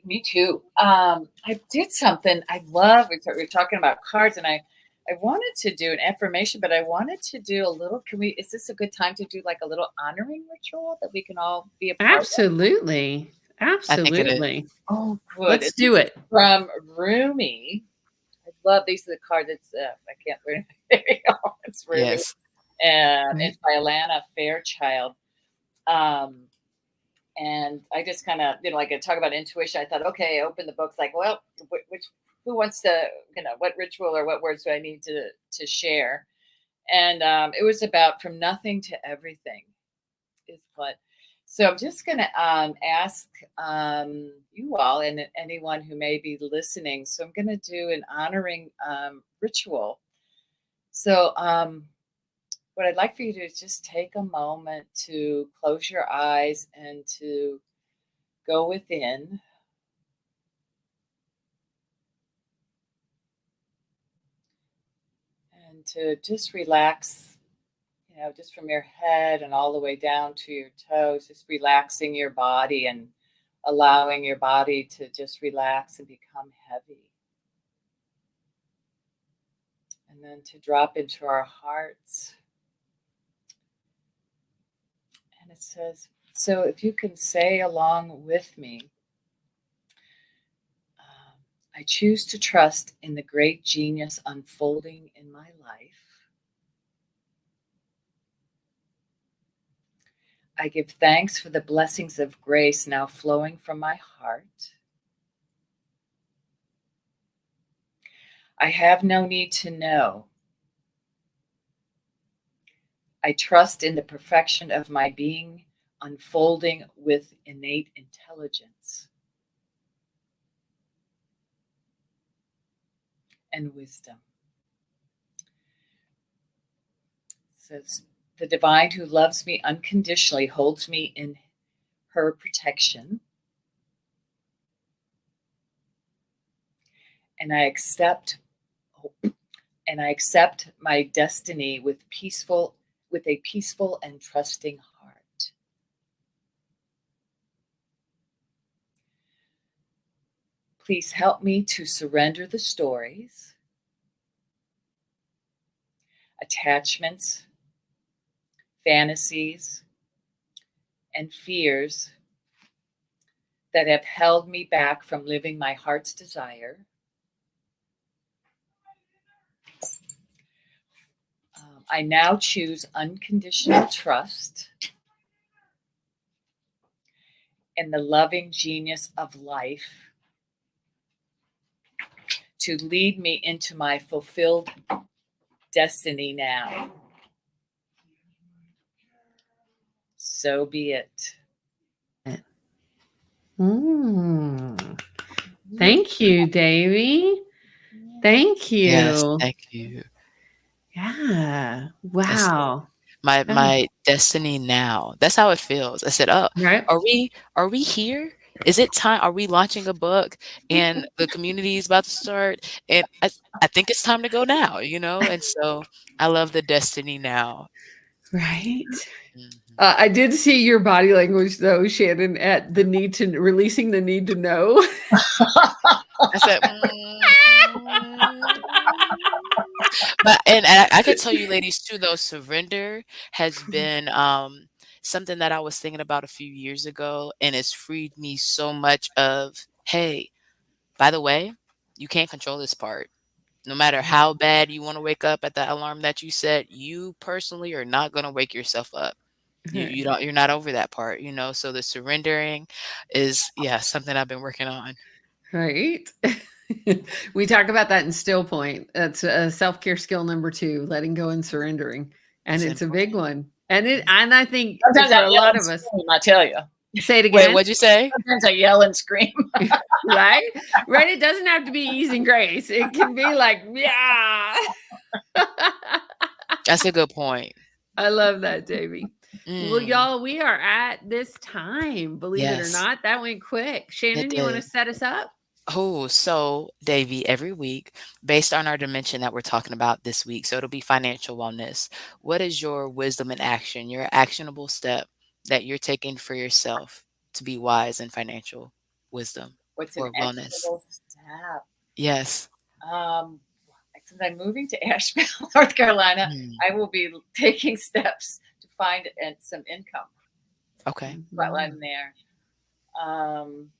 Me too. I did something I love. We're talking about cards, and I wanted to do an affirmation, but I wanted to do a little. Is this a good time to do like a little honoring ritual that we can all be a part of? Absolutely. I think it is. Absolutely. Oh, good. Let's do it. From Rumi. I love these are the cards. It's I can't learn. There you go. It's Rumi, Yes. and it's by Alana Fairchild. And I just kind of, like I talk about intuition. I thought, okay, I opened the books like, well, who wants to, what ritual or what words do I need to share? And it was about from nothing to everything is what. So I'm just going to ask you all and anyone who may be listening. So I'm going to do an honoring ritual. So what I'd like for you to do is just take a moment to close your eyes and to go within. And to just relax, just from your head and all the way down to your toes, just relaxing your body and allowing your body to just relax and become heavy. And then to drop into our hearts. And it says, so if you can say along with me, I choose to trust in the great genius unfolding in my life. I give thanks for the blessings of grace now flowing from my heart. I have no need to know. I trust in the perfection of my being unfolding with innate intelligence and wisdom. So it's the divine who loves me unconditionally holds me in her protection. And I accept my destiny with a peaceful and trusting heart. Please help me to surrender the stories, attachments, fantasies, and fears that have held me back from living my heart's desire. I now choose unconditional trust in the loving genius of life to lead me into my fulfilled destiny now. So be it. Thank you, Davy. Thank you. Yes, thank you. Yeah. Wow. My destiny now. That's how it feels. I said, "Oh, right. are we here? Is it time? Are we launching a book and the community is about to start? And I think it's time to go now, And so I love the destiny now. Right. Mhm. I did see your body language though, Shannon, at the need to releasing the need to know. I said, but and I could tell you, ladies, too, though, surrender has been something that I was thinking about a few years ago, and it's freed me so much of, hey, by the way, you can't control this part. No matter how bad you want to wake up at that alarm that you set, you personally are not going to wake yourself up. You're not over that part, So the surrendering is, something I've been working on. Right. We talk about that in Stillpoint. That's a self-care skill number 2, letting go and surrendering. And it's a big one. And I think sometimes for a lot of us, I tell you. Say it Wait, again. what'd you say? Sometimes I yell and scream. Right? Right. It doesn't have to be ease and grace. It can be like, yeah. That's a good point. I love that, Davy. Well, Mm, y'all, we are at this time. Believe it or yes, not, that went quick. it Shannon, you want to did. set us up? Oh, so Davy, every week, based on our dimension that we're talking about this week, so it'll be financial wellness. What is your wisdom in action, your actionable step that you're taking for yourself to be wise in financial wisdom What's an or wellness? actionable step? Yes. Um, since I'm moving to Asheville, North Carolina, Mm, I will be taking steps to find some income okay. while I'm there. Um,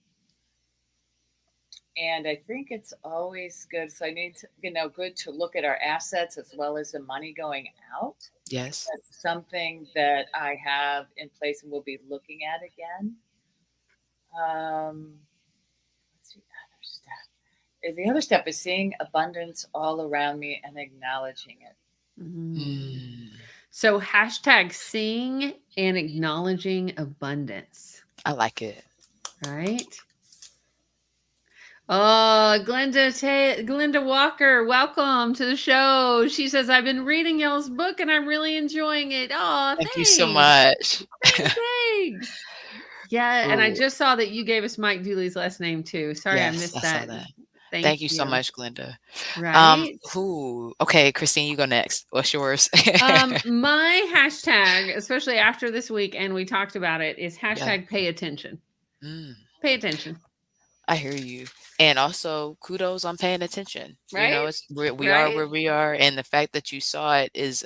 and I think it's always good. So I need to, good to look at our assets as well as the money going out. Yes. That's something that I have in place and will be looking at again. What's the other step? The other step is seeing abundance all around me and acknowledging it. Mm, So hashtag seeing and acknowledging abundance, I like it. right? Oh, Glenda Walker, welcome to the show. She says, I've been reading y'all's book and I'm really enjoying it. Oh, Thank you so thanks. much. Thanks. Yeah, and I Ooh, just saw that you gave us Mike Dooley's last name too. Sorry, I yes, missed I saw that. that. Thank Thank you so you. much, Glenda. Right? Okay, Christine, you go next. What's yours? My hashtag, especially after this week, and we talked about it, is Yeah. hashtag pay attention. Mm, Pay attention. I hear you. And also kudos on paying attention. Right? It's we are Right? where we are, and the fact that you saw it is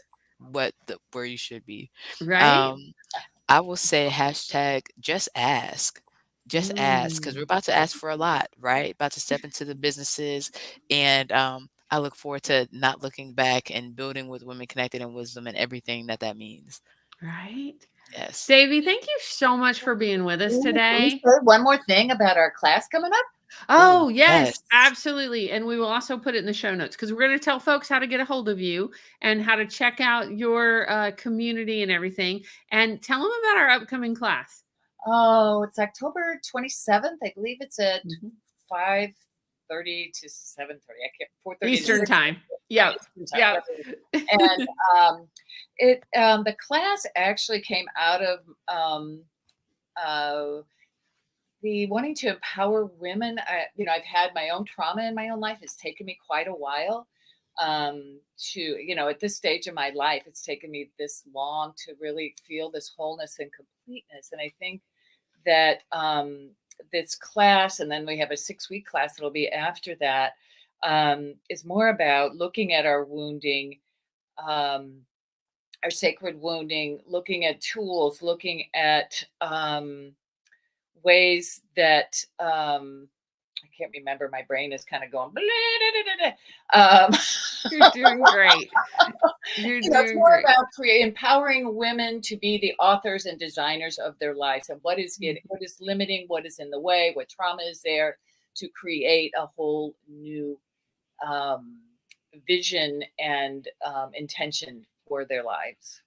where you should be. Right? Um, I will say hashtag just ask. Just ask, because we're Mm, about to ask for a lot, right? About to step into the businesses. And I look forward to not looking back and building with Women Connected in Wisdom and everything that means. right? Yes. Davy, thank you so much for being with us Can we today. say one more thing about our class coming up? Oh, Oh, yes, yes. absolutely. And we will also put it in the show notes because we're going to tell folks how to get a hold of you and how to check out your community and everything. And tell them about our upcoming class. Oh, it's October 27th. I believe it's at Mhm. 5:30 to 7:30. I can't 4:30 to Eastern 6. time. Yep. Eastern time. Yep. And the class actually came out of uh, the wanting to empower women. I've had my own trauma in my own life. It's taken me quite a while to at this stage of my life, it's taken me this long to really feel this wholeness and completeness. And I think that this class, and then we have a 6-week class that'll be after that, is more about looking at our wounding, our sacred wounding, looking at tools, looking at ways that I can't remember. My brain is kind of going. You're doing great. You're It's doing more great. about empowering women to be the authors and designers of their lives, and what is limiting, what is in the way, what trauma is there, to create a whole new vision and intention for their lives.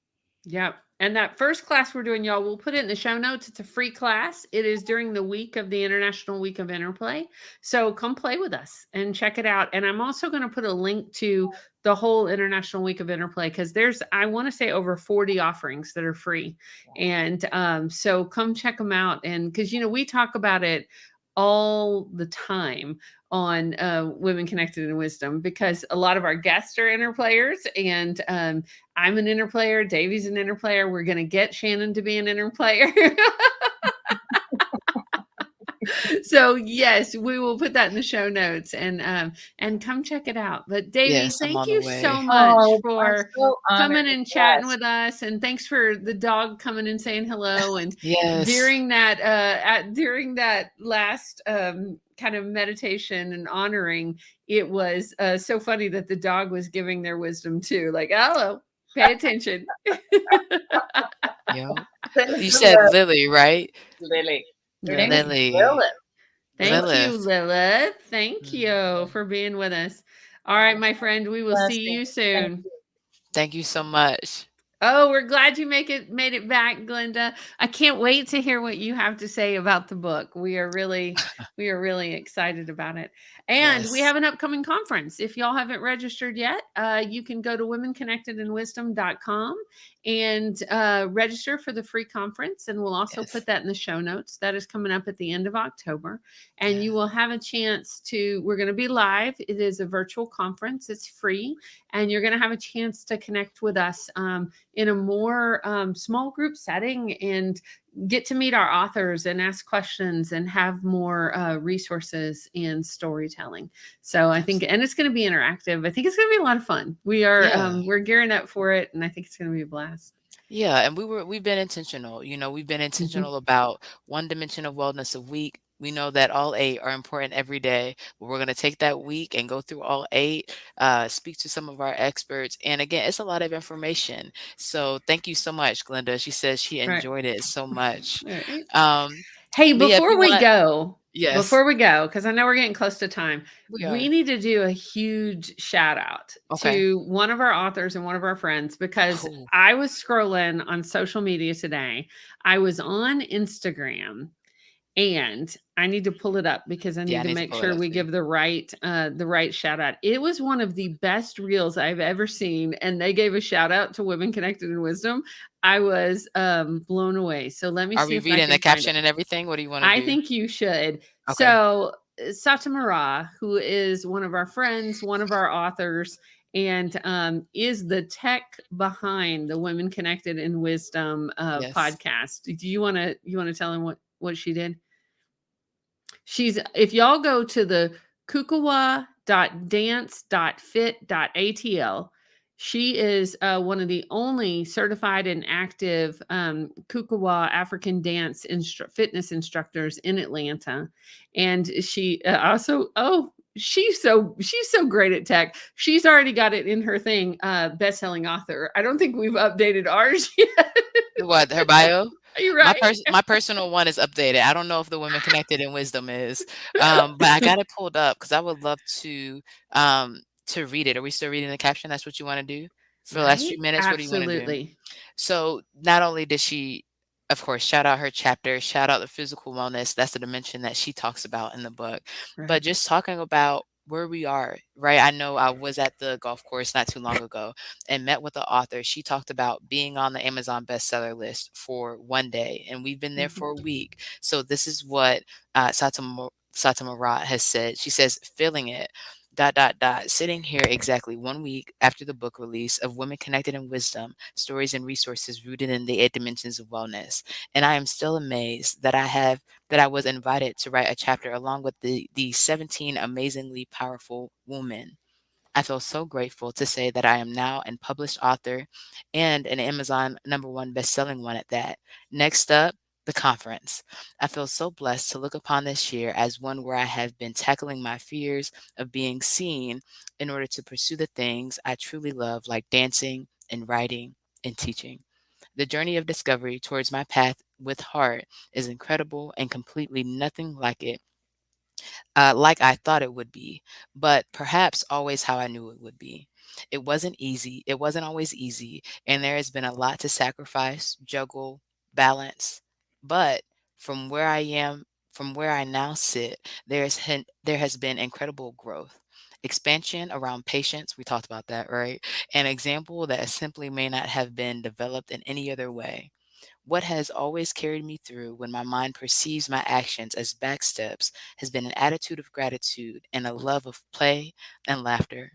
Yep. And that first class we're doing, y'all, we'll put it in the show notes. It's a free class. It is during the week of the International Week of Interplay. So come play with us and check it out. And I'm also going to put a link to the whole International Week of Interplay because there's, I want to say, over 40 offerings that are free. And so come check them out. And because, we talk about it all the time on Women Connected in Wisdom because a lot of our guests are interplayers and I'm an interplayer. Davy's an interplayer. We're going to get Shannon to be an interplayer. So yes, we will put that in the show notes and come check it out. But Davy, Yes, I'm thank on the you so way. much I'm for so honored. coming and chatting with us, and thanks for the dog coming and saying hello. And Yes. during that last kind of meditation and honoring, it was so funny that the dog was giving their wisdom too. Like, hello, pay attention. Yep. You said Lily, right? Lily. Her name is Lily. Lilith. Thank you, Lilith. Lilith. Thank you for being with us. All right, my friend, we will see you soon. Thank you so much. Oh, we're glad you made it back, Glenda. I can't wait to hear what you have to say about the book. We are really excited about it. And we Yes. have an upcoming conference. If y'all haven't registered yet, you can go to womenconnectedinwisdom.com and register for the free conference. And we'll also Yes. put that in the show notes. That is coming up at the end of October. And Yeah. you will have a chance we're going to be live. It is a virtual conference. It's free. And you're going to have a chance to connect with us. In a more small group setting and get to meet our authors and ask questions and have more resources and storytelling. So I think, Absolutely. and it's going to be interactive. I think it's going to be a lot of fun. Yeah. We're gearing up for it, and I think it's going to be a blast. Yeah, and we've been intentional. We've been Mhm. intentional about one dimension of wellness a week. We know that all eight are important every day, but we're going to take that week and go through all eight, speak to some of our experts. And again, it's a lot of information. So thank you so much, Glenda. She says she Right. enjoyed it so much. All right. Um, Hey, but yeah, if you want, yes, before we go, because I know we're getting close to time, we we are. need to do a huge shout out Okay. to one of our authors and one of our friends because Cool. I was scrolling on social media today. I was on Instagram and I need to pull it up because I Yeah, need I to need to make pull it sure up we too. give the right shout out. It was one of the best reels I've ever seen, and they gave a shout out to Women Connected in Wisdom. I was blown away. So let me Are see we if I reading the can find it. caption and everything? What do you want to I do? think you should. Okay. So SatiMa, who is one of our friends, one of our authors, and is the tech behind the Women Connected in Wisdom Yes. podcast. Do you want to tell him what she did? She's if y'all go to the kukuwa.dance.fit.atl, she is one of the only certified and active Kukuwa African dance fitness instructors in Atlanta, and she also she's so great at tech. She's already got it in her thing, best-selling author. I don't think we've updated ours yet. What, her bio? Are you right? My personal one is updated. I don't know if the Women Connected in Wisdom is, but I got it pulled up because I would love to read it. Are we still reading the caption? That's what you want to do for the last Right? few minutes? What do you want to do? Absolutely. So not only did she, of course, shout out her chapter, shout out the physical wellness. That's the dimension that she talks about in the book. But Right. just talking about where we are, right? I know I was at the golf course not too long ago and met with the author. She talked about being on the Amazon bestseller list for one day, and we've been there for a Mhm. week. So this is what Satima Rat has said. She says, feeling it sitting here exactly one week after the book release of Women Connected in Wisdom, Stories and Resources Rooted in the Eight Dimensions of Wellness. And I am still amazed that I was invited to write a chapter along with the 17 amazingly powerful women. I feel so grateful to say that I am now an published author and an Amazon #1 best-selling one at that. Next up, the conference. I feel so blessed to look upon this year as one where I have been tackling my fears of being seen in order to pursue the things I truly love, like dancing and writing and teaching. The journey of discovery towards my path with heart is incredible and completely nothing like I thought it would be, but perhaps always how I knew it would be. It wasn't easy. It wasn't always easy, and there has been a lot to sacrifice, juggle, balance. But from where I am, from where I now sit, there has been incredible growth. Expansion around patience, we talked about that, right? An example that simply may not have been developed in any other way. What has always carried me through when my mind perceives my actions as backsteps has been an attitude of gratitude and a love of play and laughter.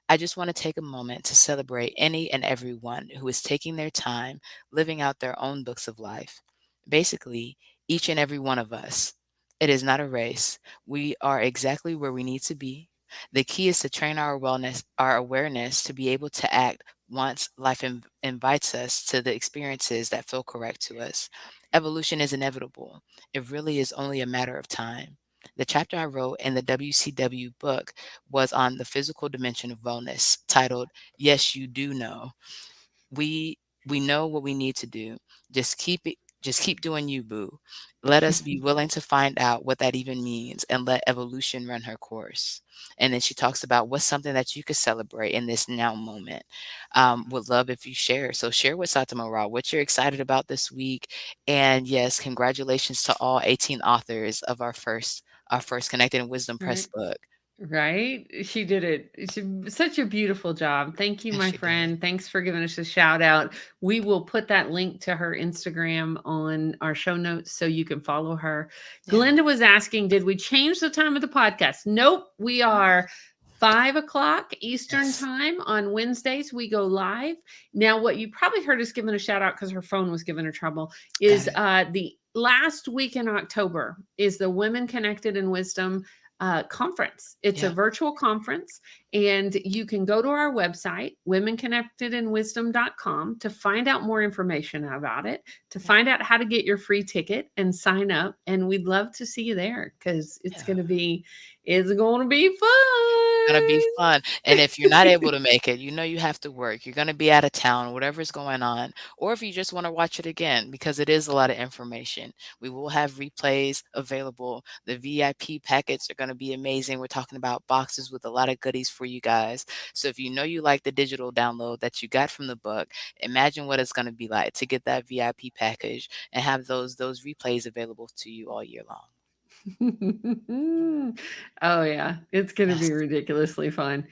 I just want to take a moment to celebrate any and everyone who is taking their time living out their own books of life. Basically, each and every one of us. It is not a race. We are exactly where we need to be. The key is to train our awareness to be able to act once life invites us to the experiences that feel correct to us. Evolution is inevitable. It really is only a matter of time. The chapter I wrote in the WCW book was on the physical dimension of wellness, titled Yes, You Do Know. We we know what we need to do. Just Just keep doing you, boo. Let us be willing to find out what that even means and let evolution run her course. And then she talks about what's something that you could celebrate in this now moment. Would love if you share. So share with SatiMa Ra what you're excited about this week. And yes, congratulations to all 18 authors of our first Connected in Wisdom Press Right. book. Right? She did it. Such a beautiful job. Thank you, Yes, my she did. friend. Thanks for giving us a shout out. We will put that link to her Instagram on our show notes so you can follow her. Yeah. Glenda was asking, did we change the time of the podcast? Nope. We are 5 o'clock Eastern Yes. time on Wednesdays. We go live. Now, what you probably heard us giving a shout out because her phone was giving her trouble Got is it. the last week in October is the Women Connected in Wisdom conference. It's a Yeah. virtual conference, and you can go to our website, womenconnectedinwisdom.com, to find out more information about it, to Yeah. find out how to get your free ticket and sign up. And we'd love to see you there because Yeah. it's going to be Gonna be fun. fun. And if you're not able to make it, you know you have to work. You're gonna be out of town, whatever's going on, or if you just want to watch it again, because it is a lot of information. We will have replays available. The VIP packets are gonna be amazing. We're talking about boxes with a lot of goodies for you guys. So if you know you like the digital download that you got from the book, imagine what it's gonna be like to get that VIP package and have those replays available to you all year long. Oh, yeah. It's going to be Yes. ridiculously fun.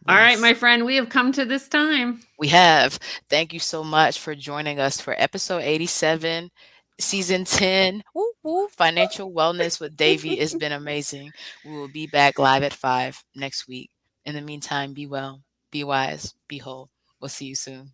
All right, Yes. my friend, we have come to this time. We have. Thank you so much for joining us for episode 87, season 10. Woo woo. Financial Wellness with Davy. It's been amazing. We will be back live at 5 next week. In the meantime, be well, be wise, be whole. We'll see you soon.